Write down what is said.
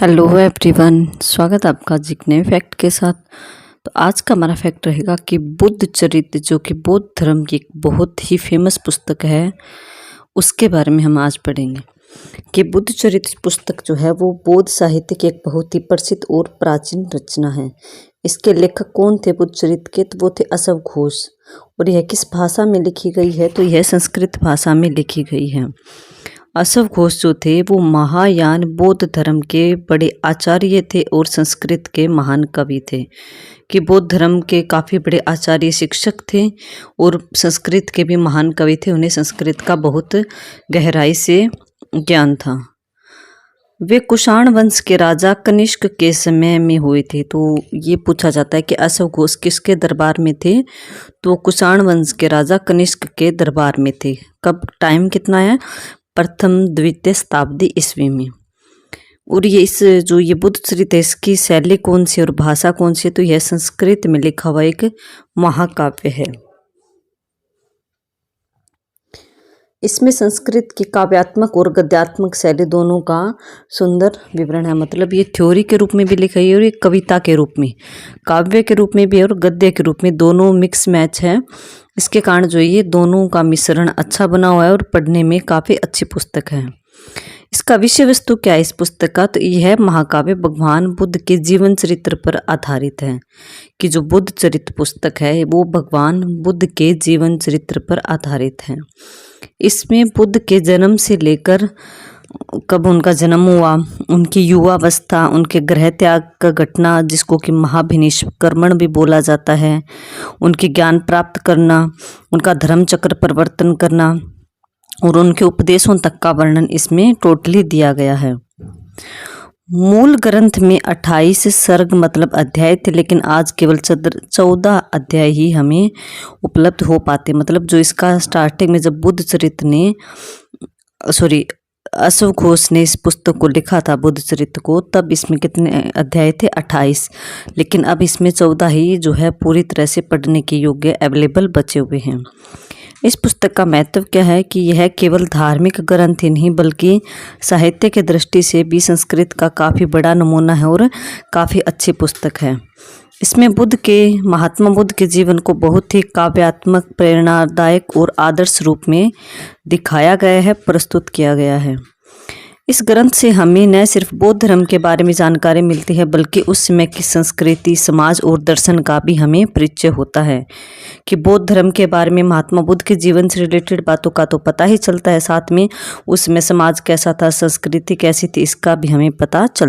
Hello everyone, स्वागत है आपका जी एक नए फैक्ट के साथ। तो आज का हमारा फैक्ट रहेगा कि बुद्ध चरित्र, जो कि बौद्ध धर्म की एक बहुत ही फेमस पुस्तक है, उसके बारे में हम आज पढ़ेंगे। कि बुद्ध चरित्र पुस्तक जो है वो बौद्ध साहित्य की एक बहुत ही प्रसिद्ध और प्राचीन रचना है। इसके लेखक कौन थे बुद्ध चरित्र के? तो वो थे अशोक घोष। और यह किस भाषा में लिखी गई है? तो यह संस्कृत भाषा में लिखी गई है। अशोक घोष जो थे वो महायान बौद्ध धर्म के बड़े आचार्य थे और संस्कृत के महान कवि थे। कि बौद्ध धर्म के काफ़ी बड़े आचार्य शिक्षक थे और संस्कृत के भी महान कवि थे। उन्हें संस्कृत का बहुत गहराई से ज्ञान था। वे कुषाण वंश के राजा कनिष्क के समय में हुए थे। तो ये पूछा जाता है कि अशोक घोष किसके दरबार में थे? तो कुषाण वंश के राजा कनिष्क के दरबार में थे। कब? टाइम कितना है? प्रथम द्वितीय शताब्दी ईस्वी में। और ये बुद्ध चरित्र है, इसकी शैली कौन सी और भाषा कौन सी है? तो यह संस्कृत में लिखा हुआ एक महाकाव्य है। इसमें संस्कृत की काव्यात्मक और गद्यात्मक शैली दोनों का सुंदर विवरण है। मतलब ये थ्योरी के रूप में भी लिखा है और ये कविता के रूप में, काव्य के रूप में भी और गद्य के रूप में, दोनों मिक्स मैच है। इसके कारण जो ये दोनों का मिश्रण अच्छा बना हुआ है और पढ़ने में काफ़ी अच्छी पुस्तक है। इसका विषय वस्तु क्या है इस पुस्तक का? तो यह महाकाव्य भगवान बुद्ध के जीवन चरित्र पर आधारित है। कि जो बुद्ध चरित्र पुस्तक है वो भगवान बुद्ध के जीवन चरित्र पर आधारित है। इसमें बुद्ध के जन्म से लेकर कब उनका जन्म हुआ, उनकी युवावस्था, उनके गृह त्याग का घटना जिसको कि महाभिनिष्क्रमण भी बोला जाता है, उनके ज्ञान प्राप्त करना, उनका धर्म चक्र परिवर्तन करना और उनके उपदेशों तक का वर्णन इसमें टोटली दिया गया है। मूल ग्रंथ में 28 सर्ग मतलब अध्याय थे, लेकिन आज केवल 14 अध्याय ही हमें उपलब्ध हो पाते। मतलब जो इसका स्टार्टिंग में जब बुद्ध चरित्र ने अशोक घोष ने इस पुस्तक को लिखा था बुद्ध चरित्र को, तब इसमें कितने अध्याय थे? 28। लेकिन अब इसमें 14 ही जो है पूरी तरह से पढ़ने के योग्य अवेलेबल बचे हुए हैं। इस पुस्तक का महत्व क्या है? कि यह केवल धार्मिक ग्रंथ ही नहीं बल्कि साहित्य के दृष्टि से भी संस्कृत का काफ़ी बड़ा नमूना है और काफ़ी अच्छी पुस्तक है। इसमें महात्मा बुद्ध के जीवन को बहुत ही काव्यात्मक, प्रेरणादायक और आदर्श रूप में दिखाया गया है, प्रस्तुत किया गया है। इस ग्रंथ से हमें न सिर्फ बौद्ध धर्म के बारे में जानकारी मिलती है बल्कि उस समय की संस्कृति, समाज और दर्शन का भी हमें परिचय होता है। कि बौद्ध धर्म के बारे में महात्मा बुद्ध के जीवन से रिलेटेड बातों का तो पता ही चलता है, साथ में उस समय समाज कैसा था, संस्कृति कैसी थी, इसका भी हमें पता चलता है।